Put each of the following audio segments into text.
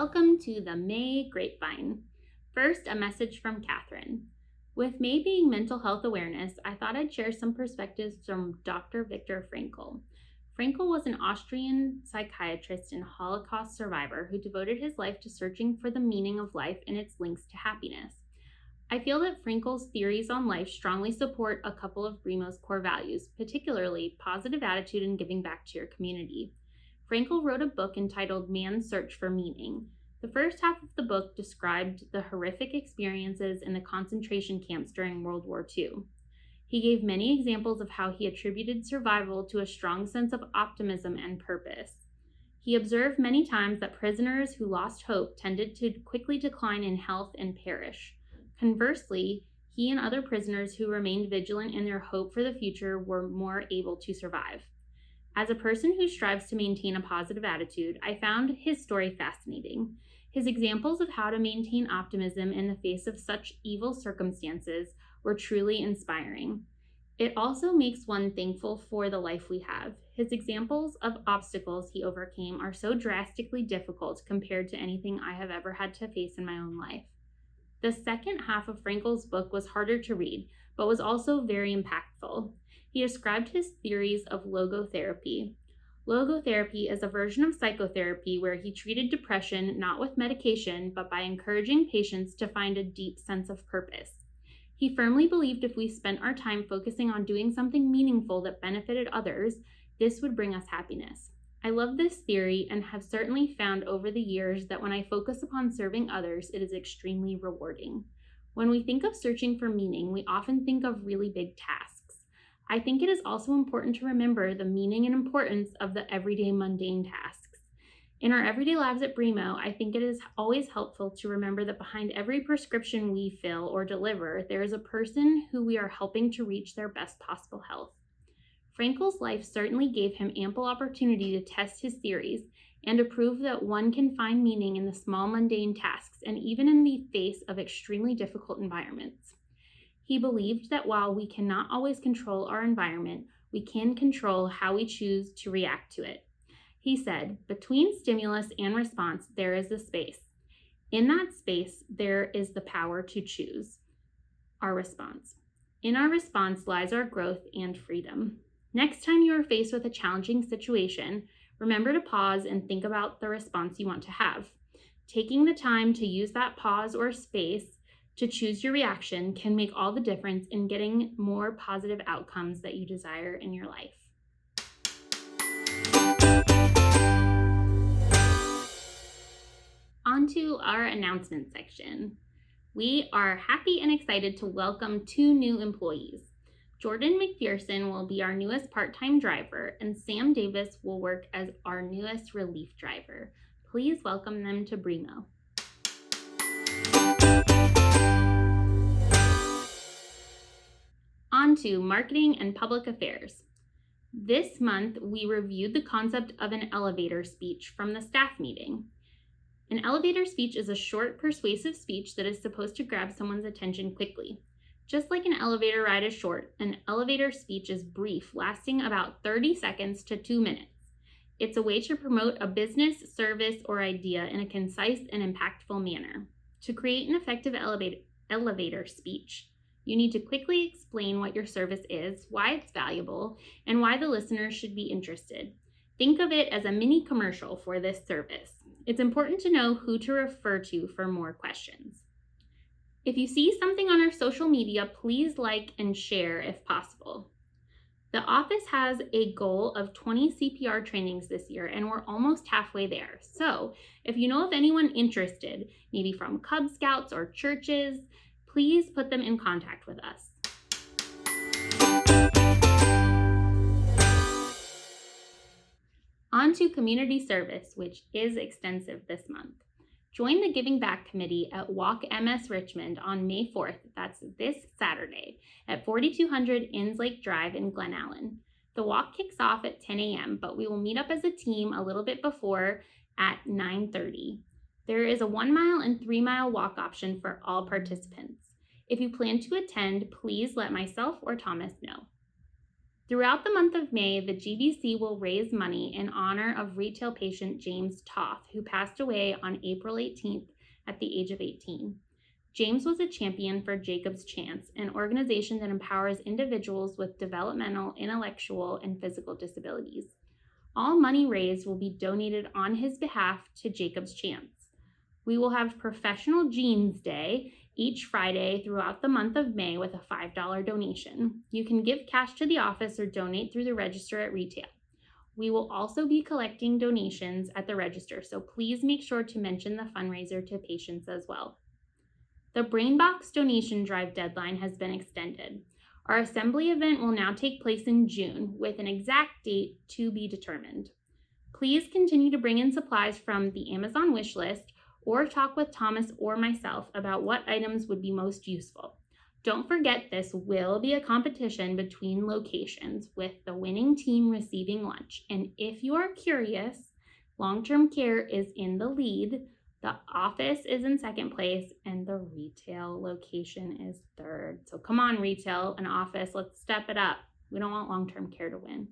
Welcome to the May Grapevine. First, a message from Catherine. With May being Mental Health Awareness, I thought I'd share some perspectives from Dr. Viktor Frankl. Frankl was an Austrian psychiatrist and Holocaust survivor who devoted his life to searching for the meaning of life and its links to happiness. I feel that Frankl's theories on life strongly support a couple of Brimo's core values, particularly positive attitude and giving back to your community. Frankl wrote a book entitled Man's Search for Meaning. The first half of the book described the horrific experiences in the concentration camps during World War II. He gave many examples of how he attributed survival to a strong sense of optimism and purpose. He observed many times that prisoners who lost hope tended to quickly decline in health and perish. Conversely, he and other prisoners who remained vigilant in their hope for the future were more able to survive. As a person who strives to maintain a positive attitude, I found his story fascinating. His examples of how to maintain optimism in the face of such evil circumstances were truly inspiring. It also makes one thankful for the life we have. His examples of obstacles he overcame are so drastically difficult compared to anything I have ever had to face in my own life. The second half of Frankl's book was harder to read, but was also very impactful. He described his theories of logotherapy. Logotherapy is a version of psychotherapy where he treated depression not with medication, but by encouraging patients to find a deep sense of purpose. He firmly believed if we spent our time focusing on doing something meaningful that benefited others, this would bring us happiness. I love this theory and have certainly found over the years that when I focus upon serving others, it is extremely rewarding. When we think of searching for meaning, we often think of really big tasks. I think it is also important to remember the meaning and importance of the everyday mundane tasks. In our everyday lives at Brimo, I think it is always helpful to remember that behind every prescription we fill or deliver, there is a person who we are helping to reach their best possible health. Frankl's life certainly gave him ample opportunity to test his theories and to prove that one can find meaning in the small mundane tasks and even in the face of extremely difficult environments. He believed that while we cannot always control our environment, we can control how we choose to react to it. He said, between stimulus and response, there is a space. In that space, there is the power to choose our response. In our response lies our growth and freedom. Next time you are faced with a challenging situation, remember to pause and think about the response you want to have. Taking the time to use that pause or space to choose your reaction can make all the difference in getting more positive outcomes that you desire in your life. On to our announcement section. We are happy and excited to welcome 2 new employees. Jordan McPherson will be our newest part-time driver, and Sam Davis will work as our newest relief driver. Please welcome them to Brimo. On to marketing and public affairs. This month, we reviewed the concept of an elevator speech from the staff meeting. An elevator speech is a short, persuasive speech that is supposed to grab someone's attention quickly. Just like an elevator ride is short, an elevator speech is brief, lasting about 30 seconds to 2 minutes. It's a way to promote a business, service, or idea in a concise and impactful manner. To create an effective elevator speech, you need to quickly explain what your service is, why it's valuable, and why the listener should be interested. Think of it as a mini commercial for this service. It's important to know who to refer to for more questions. If you see something on our social media, please like and share if possible. The office has a goal of 20 CPR trainings this year, and we're almost halfway there. So if you know of anyone interested, maybe from Cub Scouts or churches, please put them in contact with us. On to community service, which is extensive this month. Join the Giving Back Committee at Walk MS Richmond on May 4th, that's this Saturday, at 4200 Inns Lake Drive in Glen Allen. The walk kicks off at 10 a.m., but we will meet up as a team a little bit before at 9:30. There is a 1 mile and 3 mile walk option for all participants. If you plan to attend, please let myself or Thomas know. Throughout the month of May, the GBC will raise money in honor of retail patient James Toth, who passed away on April 18th at the age of 18. James was a champion for Jacob's Chance, an organization that empowers individuals with developmental, intellectual, and physical disabilities. All money raised will be donated on his behalf to Jacob's Chance. We will have Professional Jeans Day each Friday throughout the month of May with a $5 donation. You can give cash to the office or donate through the register at retail. We will also be collecting donations at the register, so please make sure to mention the fundraiser to patients as well. The BrainBox donation drive deadline has been extended. Our assembly event will now take place in June with an exact date to be determined. Please continue to bring in supplies from the Amazon wish list or talk with Thomas or myself about what items would be most useful. Don't forget, this will be a competition between locations with the winning team receiving lunch. And if you are curious, long-term care is in the lead, the office is in second place, and the retail location is third. So come on, retail and office, let's step it up. We don't want long-term care to win.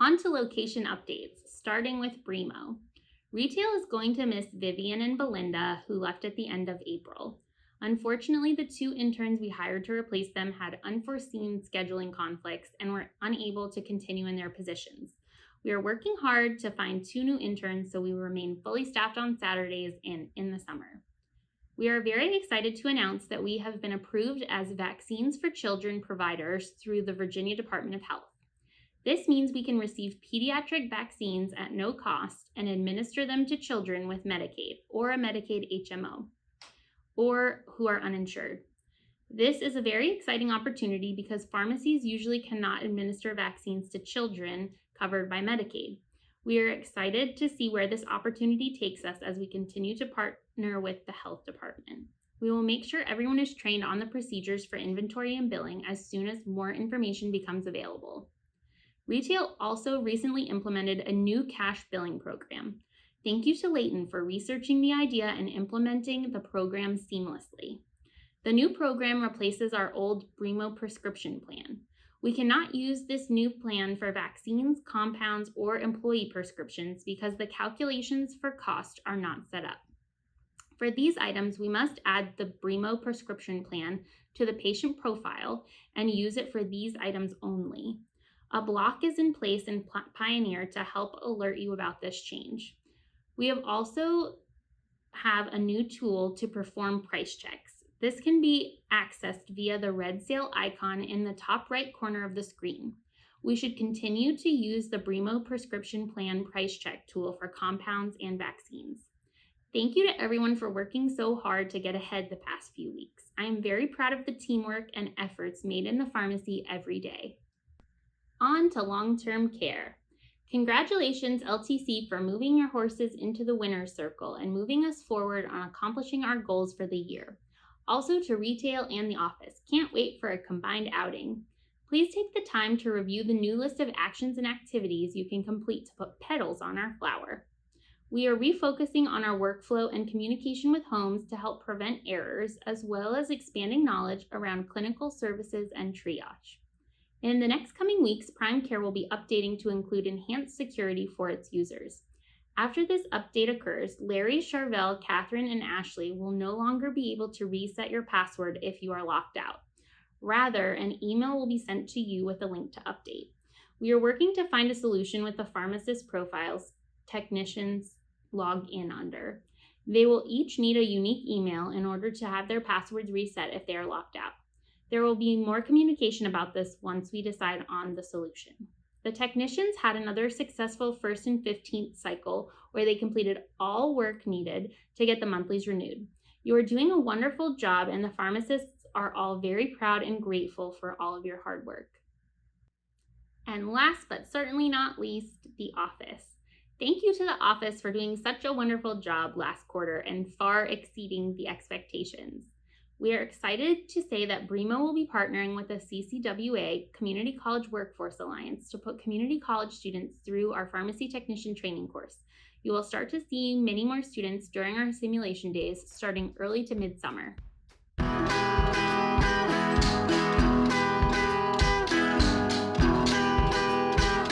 On to location updates, starting with Bremo. Retail is going to miss Vivian and Belinda, who left at the end of April. Unfortunately, the 2 interns we hired to replace them had unforeseen scheduling conflicts and were unable to continue in their positions. We are working hard to find 2 new interns so we will remain fully staffed on Saturdays and in the summer. We are very excited to announce that we have been approved as vaccines for children providers through the Virginia Department of Health. This means we can receive pediatric vaccines at no cost and administer them to children with Medicaid or a Medicaid HMO, or who are uninsured. This is a very exciting opportunity because pharmacies usually cannot administer vaccines to children covered by Medicaid. We are excited to see where this opportunity takes us as we continue to partner with the health department. We will make sure everyone is trained on the procedures for inventory and billing as soon as more information becomes available. Retail also recently implemented a new cash billing program. Thank you to Leighton for researching the idea and implementing the program seamlessly. The new program replaces our old Bremo prescription plan. We cannot use this new plan for vaccines, compounds, or employee prescriptions because the calculations for cost are not set up. For these items, we must add the Bremo prescription plan to the patient profile and use it for these items only. A block is in place in Pioneer to help alert you about this change. We have also have a new tool to perform price checks. This can be accessed via the red sale icon in the top right corner of the screen. We should continue to use the Bremo prescription plan price check tool for compounds and vaccines. Thank you to everyone for working so hard to get ahead the past few weeks. I am very proud of the teamwork and efforts made in the pharmacy every day. On to long-term care. Congratulations, LTC, for moving your horses into the winner's circle and moving us forward on accomplishing our goals for the year. Also to retail and the office. Can't wait for a combined outing. Please take the time to review the new list of actions and activities you can complete to put petals on our flower. We are refocusing on our workflow and communication with homes to help prevent errors, as well as expanding knowledge around clinical services and triage. In the next coming weeks, Prime Care will be updating to include enhanced security for its users. After this update occurs, Larry, Charvel, Catherine, and Ashley will no longer be able to reset your password if you are locked out. Rather, an email will be sent to you with a link to update. We are working to find a solution with the pharmacist profiles technicians log in under. They will each need a unique email in order to have their passwords reset if they are locked out. There will be more communication about this once we decide on the solution. The technicians had another successful 1st and 15th cycle where they completed all work needed to get the monthlies renewed. You are doing a wonderful job, and the pharmacists are all very proud and grateful for all of your hard work. And last but certainly not least, the office. Thank you to the office for doing such a wonderful job last quarter and far exceeding the expectations. We are excited to say that Bremo will be partnering with the CCWA, Community College Workforce Alliance, to put community college students through our pharmacy technician training course. You will start to see many more students during our simulation days starting early to mid-summer.